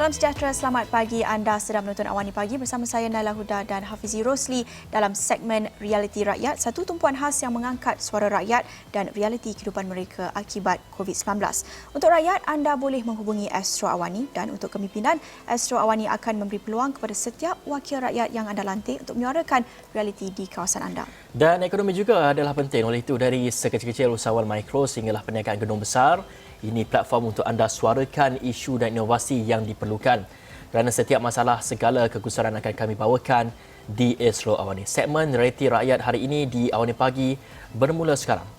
Salam sejahtera, selamat pagi. Anda sedang menonton Awani Pagi bersama saya Naila Huda dan Hafizi Rosli dalam segmen Realiti Rakyat, satu tumpuan khas yang mengangkat suara rakyat dan realiti kehidupan mereka akibat COVID-19. Untuk rakyat, anda boleh menghubungi Astro Awani dan untuk kepimpinan, Astro Awani akan memberi peluang kepada setiap wakil rakyat yang anda lantik untuk menyuarakan realiti di kawasan anda. Dan ekonomi juga adalah penting. Oleh itu, dari sekecil-kecil usahawan mikro sehinggalah perniagaan gedung besar, ini platform untuk anda suarakan isu dan inovasi yang diperlukan. Kerana setiap masalah, segala kegusaran akan kami bawakan di Astro Awani. Segmen Realiti Rakyat hari ini di Awani Pagi bermula sekarang.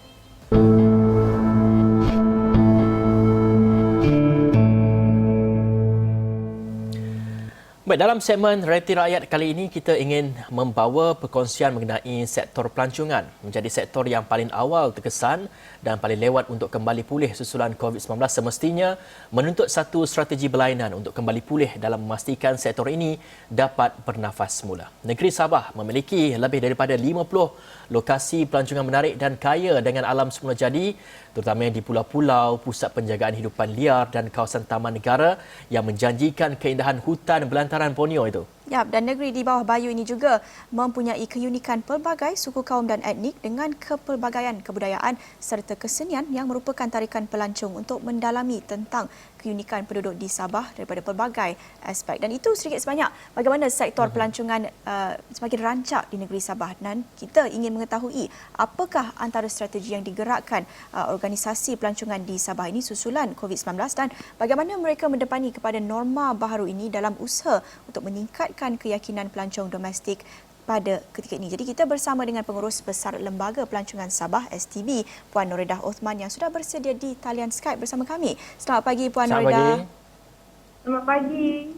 Baik, dalam segmen Realiti Rakyat kali ini kita ingin membawa perkongsian mengenai sektor pelancongan menjadi sektor yang paling awal terkesan dan paling lewat untuk kembali pulih susulan COVID-19, semestinya menuntut satu strategi berlainan untuk kembali pulih dalam memastikan sektor ini dapat bernafas semula. Negeri Sabah memiliki lebih daripada 50 lokasi pelancongan menarik dan kaya dengan alam semula jadi, terutama di pulau-pulau, pusat penjagaan hidupan liar dan kawasan taman negara yang menjanjikan keindahan hutan belantaran Borneo itu. Ya, dan negeri di bawah Bayu ini juga mempunyai keunikan pelbagai suku kaum dan etnik dengan kepelbagaian kebudayaan serta kesenian yang merupakan tarikan pelancong untuk mendalami tentang keunikan penduduk di Sabah daripada pelbagai aspek. Dan itu sedikit sebanyak bagaimana sektor pelancongan semakin rancak di negeri Sabah. Dan kita ingin mengetahui apakah antara strategi yang digerakkan organisasi pelancongan di Sabah ini susulan COVID-19 dan bagaimana mereka mendepani kepada norma baharu ini dalam usaha untuk meningkatkan keyakinan pelancong domestik pada ketika ini. Jadi kita bersama dengan Pengurus Besar Lembaga Pelancongan Sabah STB, Puan Noredah Othman yang sudah bersedia di talian Skype bersama kami. Selamat pagi Puan Noredah. Selamat pagi.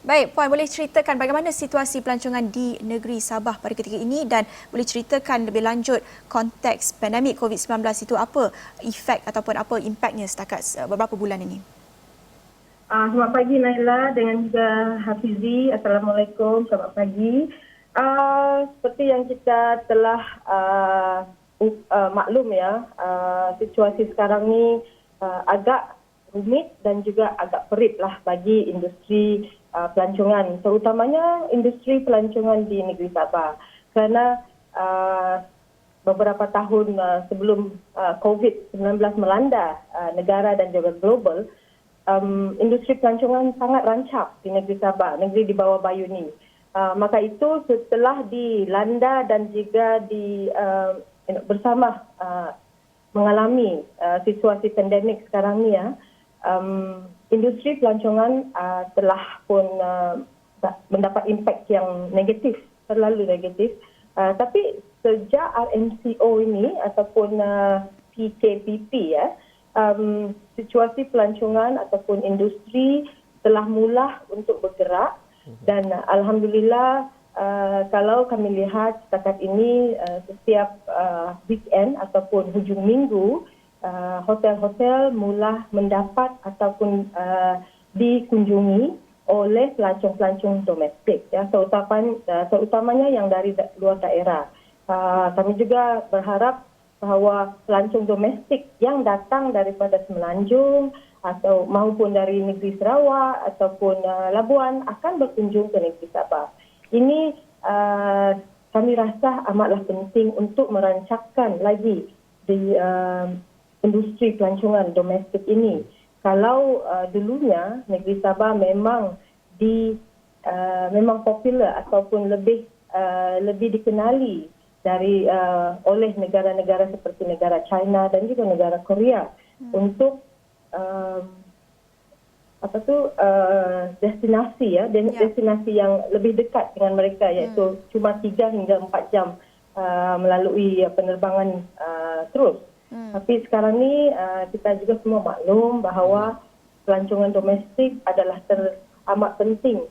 Baik, Puan, boleh ceritakan bagaimana situasi pelancongan di negeri Sabah pada ketika ini dan boleh ceritakan lebih lanjut konteks pandemik COVID-19 itu, apa efek ataupun apa impaknya setakat beberapa bulan ini? Selamat pagi Naila dengan juga Hafizi. Assalamualaikum, selamat pagi. Seperti yang kita telah maklum ya, situasi sekarang ni agak rumit dan juga agak perit lah bagi industri pelancongan, terutamanya industri pelancongan di negeri Sabah. Kerana beberapa tahun sebelum COVID-19 melanda negara dan juga global, industri pelancongan sangat rancak di negeri Sabah, negeri di bawah Bayu ni. Maka itu setelah dilanda dan juga bersama mengalami situasi pandemik sekarang ni ya, industri pelancongan telah pun mendapat impak yang negatif, terlalu negatif. Tapi sejak RMCO ini ataupun PKPP ya, situasi pelancongan ataupun industri telah mula untuk bergerak dan alhamdulillah kalau kami lihat setakat ini setiap weekend ataupun hujung minggu hotel-hotel mula mendapat ataupun dikunjungi oleh pelancong-pelancong domestik ya, terutamanya yang dari luar daerah. Kami juga berharap bahawa pelancong domestik yang datang daripada Semenanjung atau maupun dari negeri Sarawak ataupun Labuan akan berkunjung ke negeri Sabah. Ini kami rasa amatlah penting untuk merancangkan lagi di industri pelancongan domestik ini. Kalau dulunya negeri Sabah memang popular ataupun lebih dikenali oleh negara-negara seperti negara China dan juga negara Korea untuk destinasi ya, destinasi yang lebih dekat dengan mereka, iaitu cuma 3 hingga 4 jam melalui penerbangan terus. Tapi sekarang ni kita juga semua maklum bahawa pelancongan domestik adalah amat penting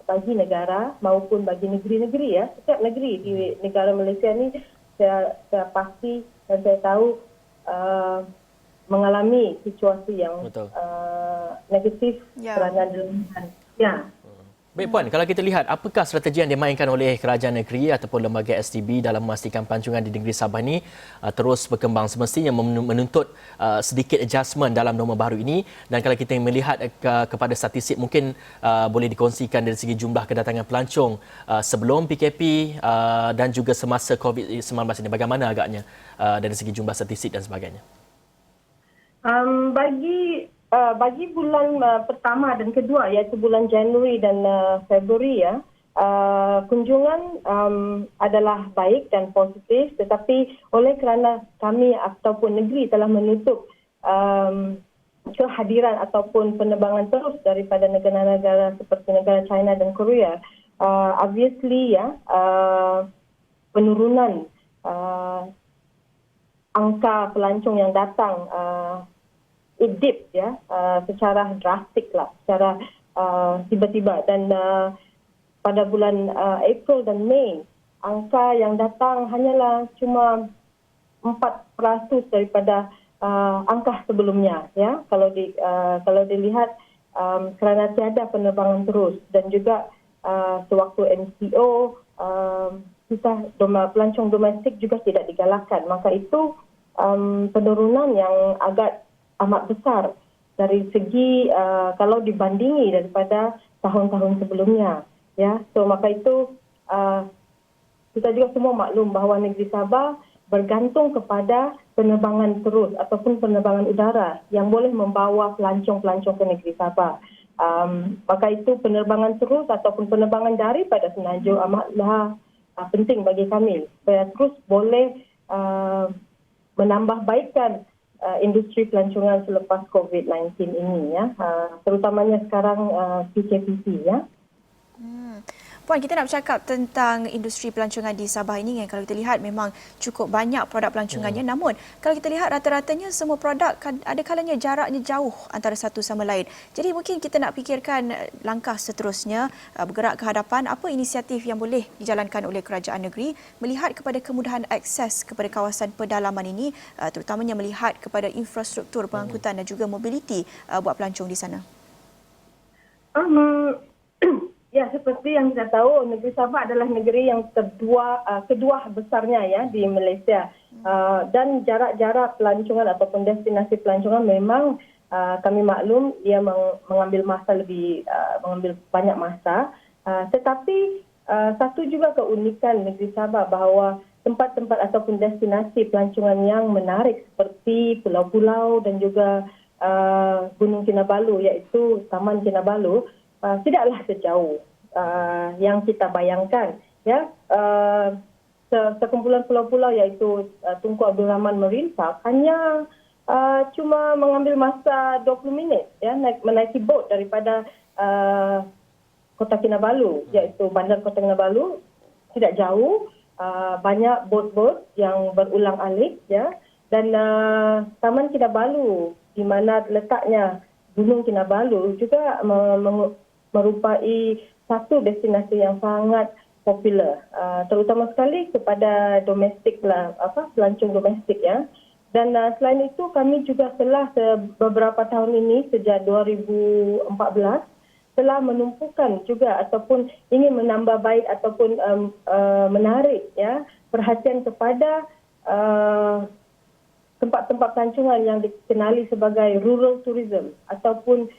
bagi negara maupun bagi negeri-negeri ya. Setiap negeri di negara Malaysia ni saya pasti dan saya tahu mengalami situasi yang negatif kerana demikian. Ya. Baik Puan, kalau kita lihat apakah strategi yang dimainkan oleh kerajaan negeri ataupun lembaga STB dalam memastikan pelancongan di negeri Sabah ini terus berkembang semestinya menuntut sedikit adjustment dalam norma baru ini, dan kalau kita melihat kepada statistik mungkin boleh dikongsikan dari segi jumlah kedatangan pelancong sebelum PKP dan juga semasa COVID-19 ini, bagaimana agaknya dari segi jumlah statistik dan sebagainya? Bagi bulan pertama dan kedua, iaitu bulan Januari dan Februari, ya, kunjungan adalah baik dan positif, tetapi oleh kerana kami ataupun negeri telah menutup kehadiran ataupun penerbangan terus daripada negara-negara seperti negara China dan Korea, obviously, ya, penurunan angka pelancong yang datang it dip, ya, secara drastik lah, secara tiba-tiba, dan pada bulan April dan Mei angka yang datang hanyalah cuma 4% daripada angka sebelumnya, ya, kalau dilihat kerana tiada penerbangan terus dan juga sewaktu MCO pelancong domestik juga tidak digalakkan, maka itu penurunan yang agak amat besar dari segi kalau dibandingi daripada tahun-tahun sebelumnya, ya. So maka itu kita juga semua maklum bahawa negeri Sabah bergantung kepada penerbangan terus ataupun penerbangan udara yang boleh membawa pelancong-pelancong ke negeri Sabah. Maka itu penerbangan terus ataupun penerbangan daripada Semenanjung amatlah penting bagi kami supaya terus boleh menambahbaikkan industri pelancongan selepas COVID-19 ini, ya, terutamanya sekarang PKPP, ya. Puan, kita nak bercakap tentang industri pelancongan di Sabah ini yang kalau kita lihat memang cukup banyak produk pelancongannya, namun kalau kita lihat rata-ratanya semua produk ada kalanya jaraknya jauh antara satu sama lain. Jadi mungkin kita nak fikirkan langkah seterusnya bergerak ke hadapan, apa inisiatif yang boleh dijalankan oleh kerajaan negeri melihat kepada kemudahan akses kepada kawasan pedalaman ini, terutamanya melihat kepada infrastruktur pengangkutan dan juga mobiliti buat pelancong di sana. Ya, seperti yang kita tahu, negeri Sabah adalah negeri yang kedua besarnya, ya, di Malaysia. Dan jarak-jarak pelancongan ataupun destinasi pelancongan memang kami maklum ia mengambil banyak masa. Tetapi satu juga keunikan negeri Sabah bahawa tempat-tempat ataupun destinasi pelancongan yang menarik seperti pulau-pulau dan juga Gunung Kinabalu, iaitu Taman Kinabalu, tidaklah sejauh yang kita bayangkan, ya. Sekumpulan pulau-pulau iaitu Tunku Abdul Rahman Marine Park hanya cuma mengambil masa 20 minit, ya, menaiki bot daripada Kota Kinabalu, iaitu Bandar Kota Kinabalu, tidak jauh, banyak bot-bot yang berulang-alik, ya, dan Taman Kinabalu di mana letaknya Gunung Kinabalu juga merupai satu destinasi yang sangat popular, terutama sekali kepada pelancong domestik, ya. Dan selain itu kami juga telah beberapa tahun ini sejak 2014 telah menumpukan juga ataupun ingin menambah baik ataupun menarik, ya, perhatian kepada tempat-tempat pelancongan yang dikenali sebagai rural tourism ataupun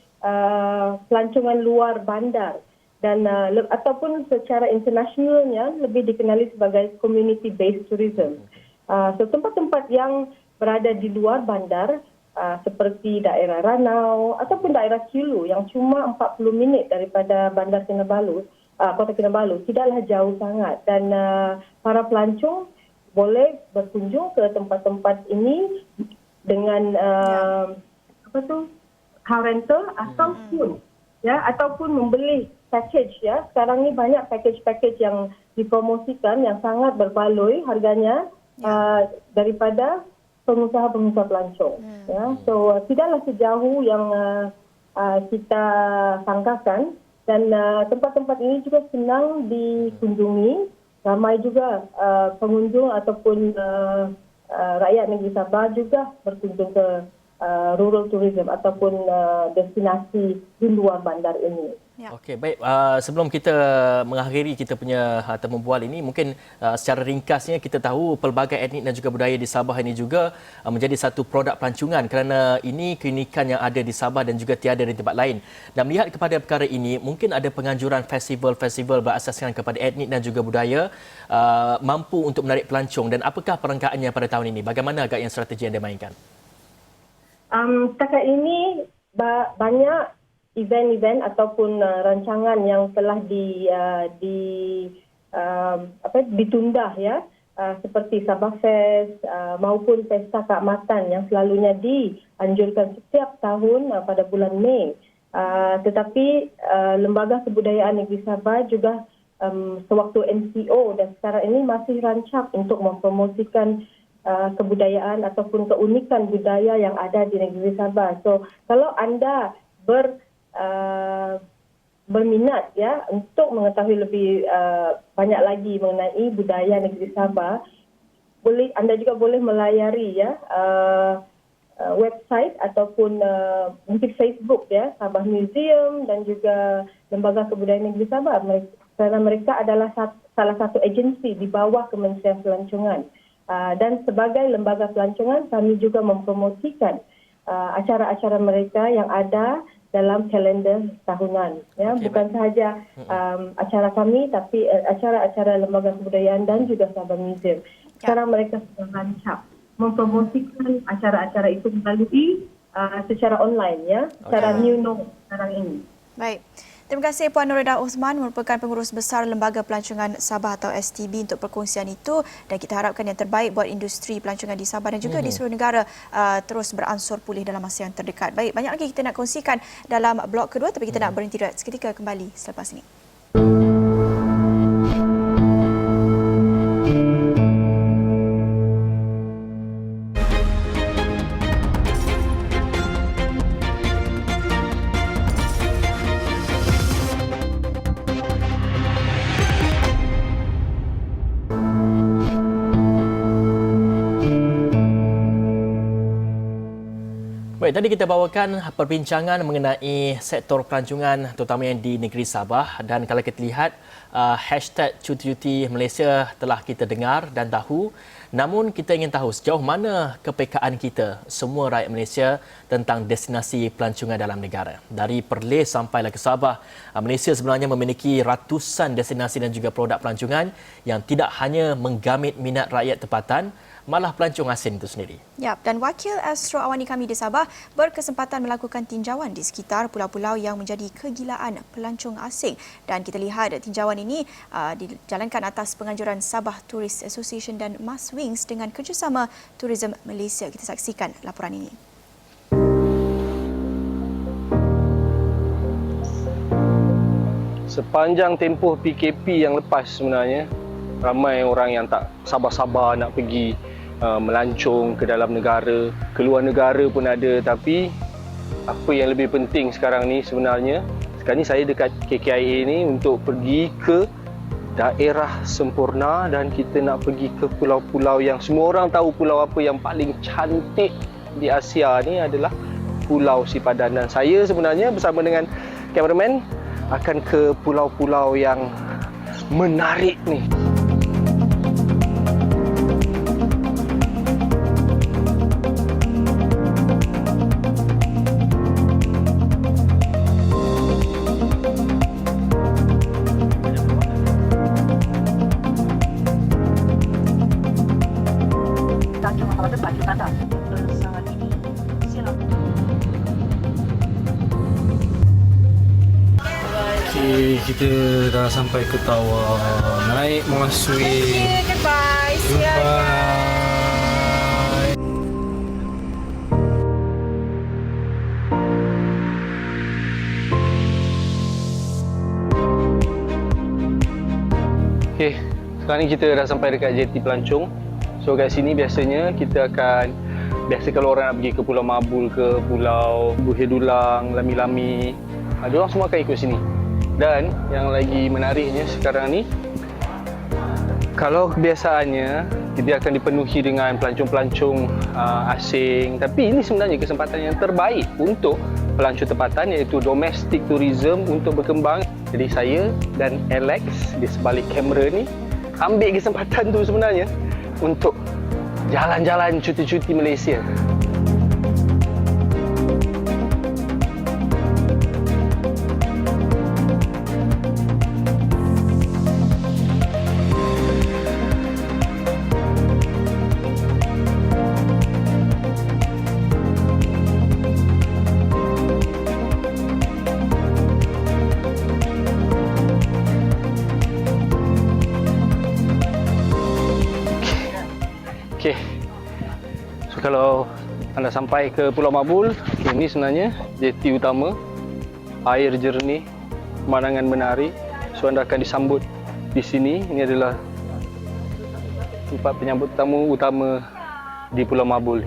pelancongan luar bandar, dan ataupun secara internasionalnya lebih dikenali sebagai community based tourism. So tempat-tempat yang berada di luar bandar seperti daerah Ranau ataupun daerah Kilu yang cuma 40 minit daripada Bandar Kinabalu, Kota Kinabalu, tidaklah jauh sangat, dan para pelancong boleh berkunjung ke tempat-tempat ini dengan car rental ataupun, ya, ataupun membeli package, ya. Sekarang ni banyak package-package yang dipromosikan yang sangat berbaloi harganya daripada pengusaha-pengusaha pelancong, ya. So tidaklah sejauh yang kita sangkakan, dan tempat-tempat ini juga senang dikunjungi. Ramai juga pengunjung ataupun rakyat negeri Sabah juga berkunjung ke rural tourism ataupun destinasi di luar bandar ini. Ya. Okey, baik. Sebelum kita mengakhiri kita punya temu bual ini, mungkin secara ringkasnya kita tahu pelbagai etnik dan juga budaya di Sabah ini juga menjadi satu produk pelancongan kerana ini keunikan yang ada di Sabah dan juga tiada di tempat lain. Dan melihat kepada perkara ini, mungkin ada penganjuran festival-festival berasaskan kepada etnik dan juga budaya mampu untuk menarik pelancong, dan apakah perangkaannya pada tahun ini? Bagaimana agak yang strategi yang dimainkan? Setakat ini banyak event-event ataupun rancangan yang telah ditunda ya, seperti Sabah Fest maupun Pesta Keamatan yang selalunya dianjurkan setiap tahun pada bulan Mei. Tetapi Lembaga Kebudayaan Negeri Sabah juga sewaktu MCO dan sekarang ini masih rancak untuk mempromosikan kebudayaan ataupun keunikan budaya yang ada di negeri Sabah. So kalau anda berminat ya untuk mengetahui lebih banyak lagi mengenai budaya negeri Sabah, anda juga boleh melayari ya website ataupun mungkin Facebook ya, Sabah Museum dan juga Lembaga Kebudayaan Negeri Sabah, kerana mereka adalah salah satu agensi di bawah Kementerian Pelancongan. Dan sebagai lembaga pelancongan, kami juga mempromosikan acara-acara mereka yang ada dalam kalender tahunan. Ya, okay, bukan sahaja acara kami, tapi acara-acara lembaga kebudayaan dan juga Sabah Museum. Sekarang mereka sedang rancak mempromosikan acara-acara itu melalui secara online, ya, secara new normal sekarang ini. Baik. Terima kasih Puan Nurida Osman, merupakan pengurus besar Lembaga Pelancongan Sabah atau STB untuk perkongsian itu, dan kita harapkan yang terbaik buat industri pelancongan di Sabah dan juga di seluruh negara terus beransur pulih dalam masa yang terdekat. Baik, banyak lagi kita nak kongsikan dalam blok kedua, tapi kita nak berhenti seketika, kembali selepas ini. Baik, tadi kita bawakan perbincangan mengenai sektor pelancongan terutamanya di negeri Sabah, dan kalau kita lihat hashtag cuti-cuti Malaysia telah kita dengar dan tahu, namun kita ingin tahu sejauh mana kepekaan kita semua rakyat Malaysia tentang destinasi pelancongan dalam negara. Dari Perlis sampailah ke Sabah, Malaysia sebenarnya memiliki ratusan destinasi dan juga produk pelancongan yang tidak hanya menggamit minat rakyat tempatan, malah pelancong asing itu sendiri. Ya, dan wakil Astro Awani kami di Sabah berkesempatan melakukan tinjauan di sekitar pulau-pulau yang menjadi kegilaan pelancong asing, dan kita lihat tinjauan ini dijalankan atas penganjuran Sabah Tourist Association dan Maswings dengan kerjasama Tourism Malaysia. Kita saksikan laporan ini. Sepanjang tempoh PKP yang lepas sebenarnya, ramai orang yang tak sabar-sabar nak pergi melancong ke dalam negara, keluar negara pun ada. Tapi apa yang lebih penting sekarang ni sebenarnya, sekarang ni saya dekat KKIA ni untuk pergi ke daerah sempurna, dan kita nak pergi ke pulau-pulau yang semua orang tahu pulau apa yang paling cantik di Asia ni adalah Pulau Sipadan. Dan saya sebenarnya bersama dengan kameraman akan ke pulau-pulau yang menarik ni. Kita dah sampai ke Tawau, naik Maswing. Goodbye. Goodbye. Okey, sekarang ni kita dah sampai dekat JT Pelancong. So kat sini biasanya kita akan, kalau orang nak pergi ke Pulau Mabul ke Pulau Buhir Dulang, Lami-Lami, diorang semua akan ikut sini. Dan yang lagi menariknya sekarang ni, kalau kebiasaannya kita akan dipenuhi dengan pelancong-pelancong asing, tapi ini sebenarnya kesempatan yang terbaik untuk pelancong tempatan iaitu domestic tourism untuk berkembang. Jadi saya dan Alex di sebalik kamera ni ambil kesempatan tu sebenarnya untuk jalan-jalan cuti-cuti Malaysia. Okey. So kalau anda sampai ke Pulau Mabul, ini sebenarnya jeti utama. Air jernih, pemandangan menarik. So anda akan disambut di sini. Ini adalah tempat penyambut tamu utama di Pulau Mabul.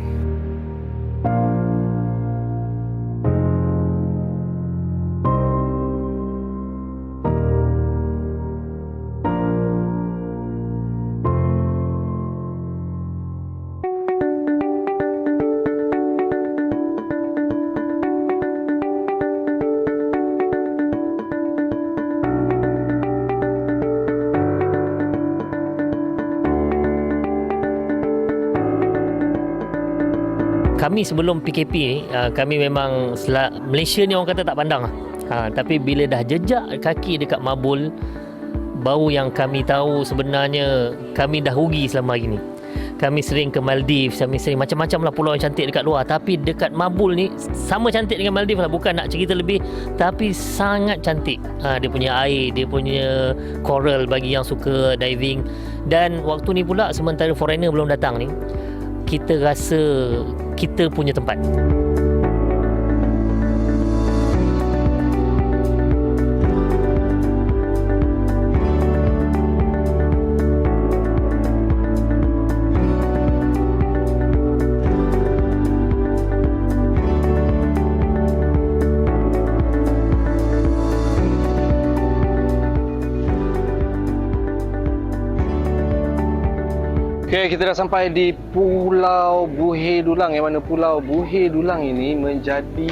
Kami sebelum PKP ni, kami memang Malaysia ni orang kata tak pandang. Tapi bila dah jejak kaki dekat Mabul, baru yang kami tahu sebenarnya kami dah rugi selama hari ni. Kami sering ke Maldives, kami sering macam-macam lah pulau yang cantik dekat luar. Tapi dekat Mabul ni sama cantik dengan Maldives lah. Bukan nak cerita lebih, tapi sangat cantik. Dia punya air, dia punya coral bagi yang suka diving. Dan waktu ni pula sementara foreigner belum datang ni, kita rasa kita punya tempat. Okey, kita dah sampai di Pulau Buhir Dulang, yang mana Pulau Buhir Dulang ini menjadi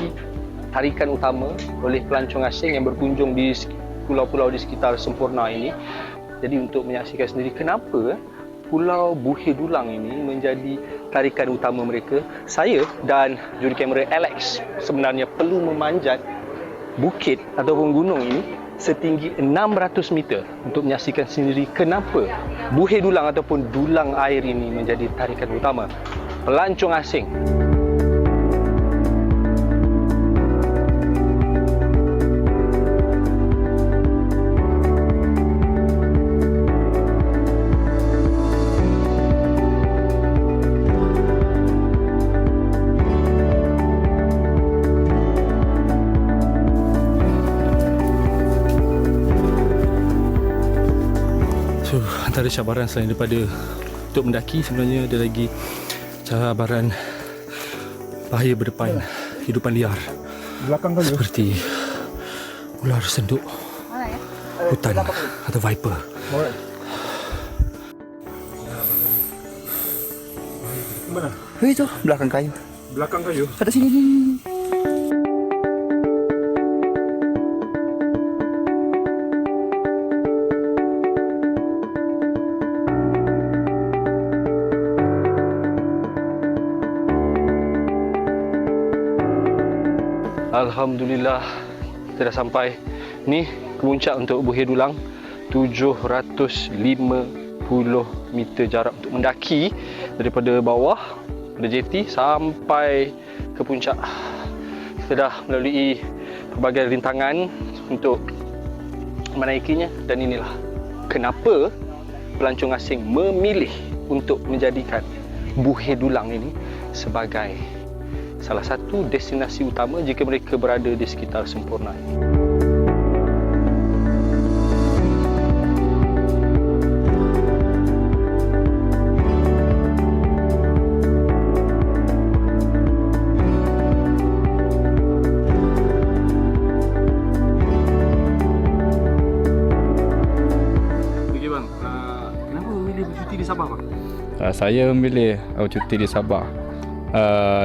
tarikan utama oleh pelancong asing yang berkunjung di pulau-pulau di sekitar Semporna ini. Jadi untuk menyaksikan sendiri kenapa Pulau Buhir Dulang ini menjadi tarikan utama mereka, saya dan juri kamera Alex sebenarnya perlu memanjat bukit ataupun gunung ini setinggi 600 meter untuk menyaksikan sendiri kenapa Buhir Dulang ataupun dulang air ini menjadi tarikan utama pelancong asing. So, antara cabaran selain daripada untuk mendaki, sebenarnya ada lagi cabaran bahaya berdepan, kehidupan liar. Belakang kau seperti ular senduk, hutan atau viper. Mana? Itu belakang kayu. Belakang kayu. Kat sini ni. Alhamdulillah kita dah sampai ni ke puncak untuk Buhir Dulang. 750 meter jarak untuk mendaki daripada bawah pada jeti sampai ke puncak. Kita dah melalui pelbagai rintangan untuk menaikinya, dan inilah kenapa pelancong asing memilih untuk menjadikan Buhir Dulang ini sebagai salah satu destinasi utama jika mereka berada di sekitar Semporna. Okey bang, kenapa memilih bercuti di Sabah bang? Saya memilih cuti di Sabah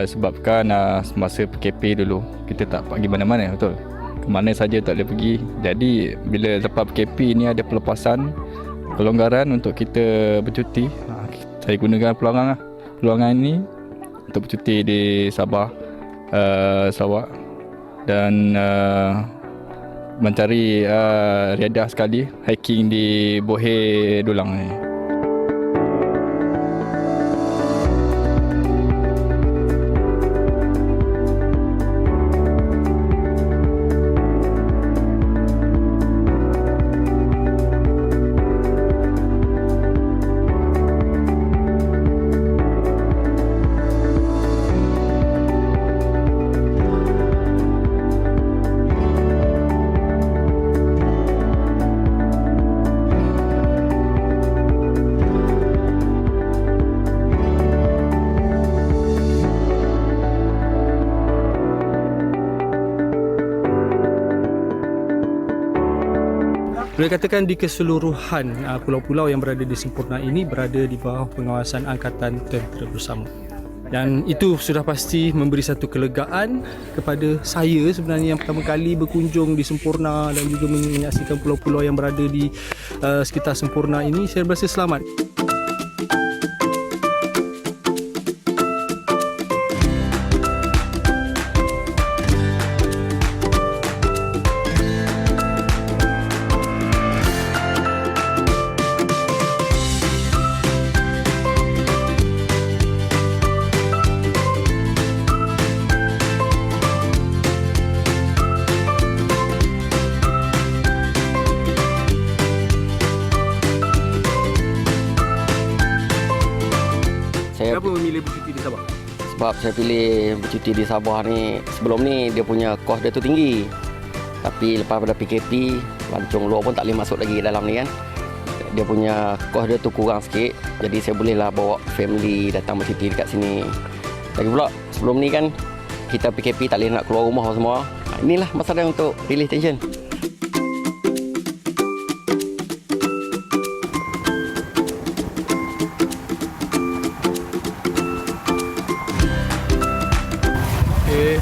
sebabkan semasa PKP dulu kita tak pergi mana-mana, betul. Ke mana saja tak boleh pergi. Jadi bila lepas PKP ni ada pelepasan, kelonggaran untuk kita bercuti. Saya gunakan peluangan ini untuk bercuti di Sabah, Sarawak dan mencari riadah sekali hiking di Bohe Dulang ni. Boleh katakan di keseluruhan pulau-pulau yang berada di Semporna ini berada di bawah pengawasan Angkatan Tentera Bersama. Dan itu sudah pasti memberi satu kelegaan kepada saya sebenarnya yang pertama kali berkunjung di Semporna dan juga menyaksikan pulau-pulau yang berada di sekitar Semporna ini. Saya berasa selamat. Kenapa memilih bercuti di Sabah? Sebab saya pilih bercuti di Sabah ni, sebelum ni dia punya kos dia tu tinggi. Tapi lepas pada PKP, pelancong luar pun tak boleh masuk lagi ke dalam ni kan. Dia punya kos dia tu kurang sikit. Jadi saya bolehlah bawa family datang bercuti dekat sini. Lagi pula sebelum ni kan kita PKP tak boleh nak keluar rumah semua. Inilah masa dia untuk release tension.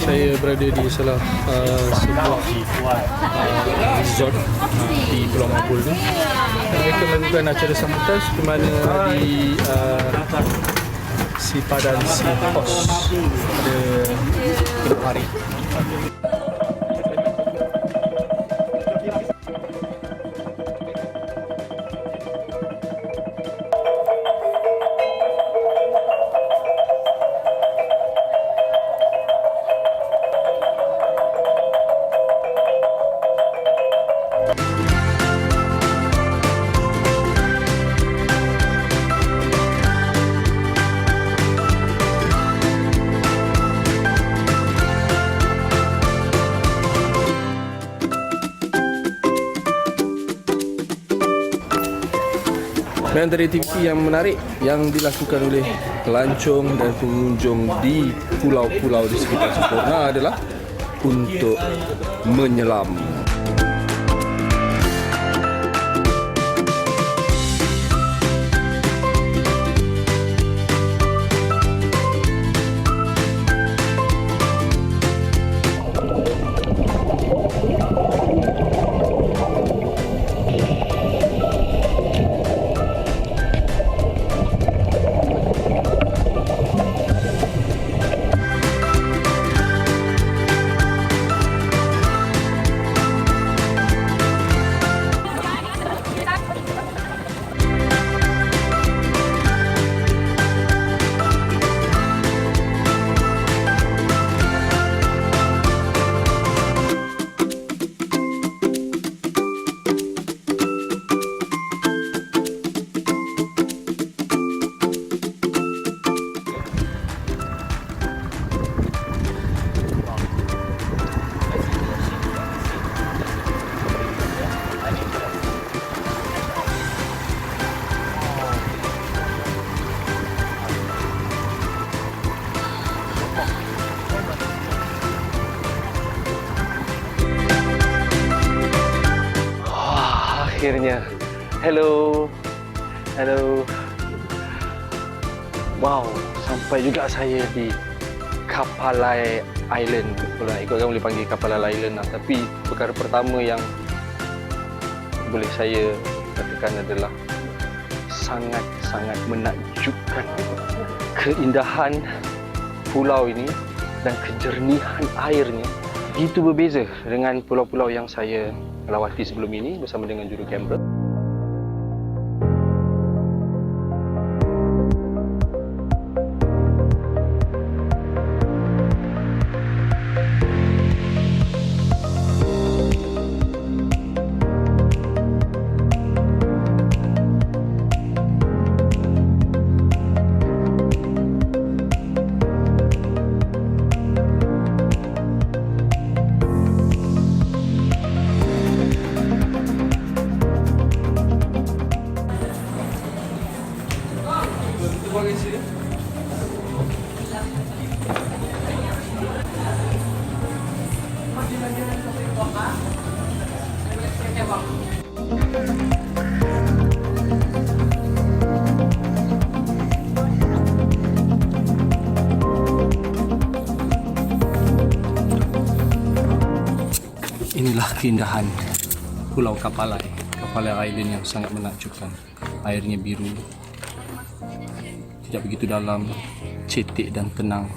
Saya berada di salah sebuah resort di Pulau Mabul ni. Mereka melakukan acara sambutan di mana di Sipadan Simpos pada tengah hari. Dan antara aktiviti yang menarik yang dilakukan oleh pelancong dan pengunjung di pulau-pulau di sekitar Semporna adalah untuk menyelam. Akhirnya. Hello. Wow, sampai juga saya di Kapalai Island. Ikut orang boleh panggil Kapalai Island lah. Tapi perkara pertama yang boleh saya katakan adalah sangat-sangat menakjubkan keindahan pulau ini dan kejernihan airnya. Begitu berbeza dengan pulau-pulau yang saya lawati sebelum ini bersama dengan juru kamera. Inilah keindahan Pulau Kapalai Island yang sangat menakjubkan. Airnya biru, tidak begitu dalam, cetek dan tenang,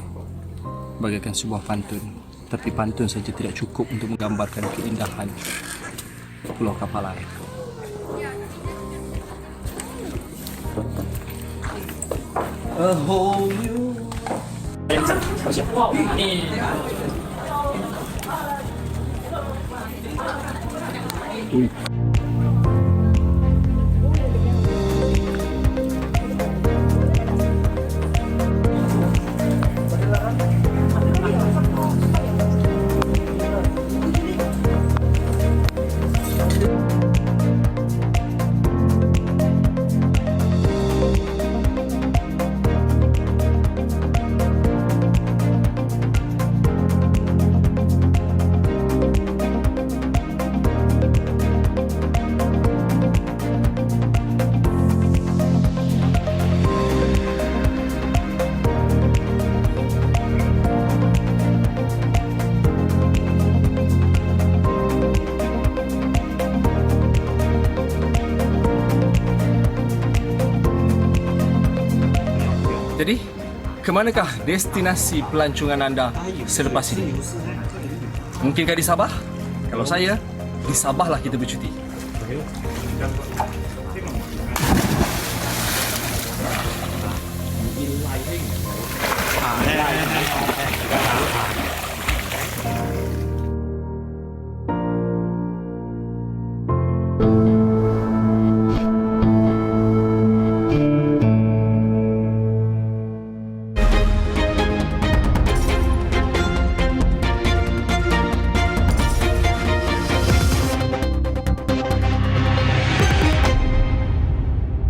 bagaikan sebuah pantun. Tapi pantun saja tidak cukup untuk menggambarkan keindahan Pulau Kapalai. A whole new Jadi, kemanakah destinasi pelancongan anda selepas ini? Mungkinkah di Sabah? Kalau saya, di Sabahlah kita bercuti.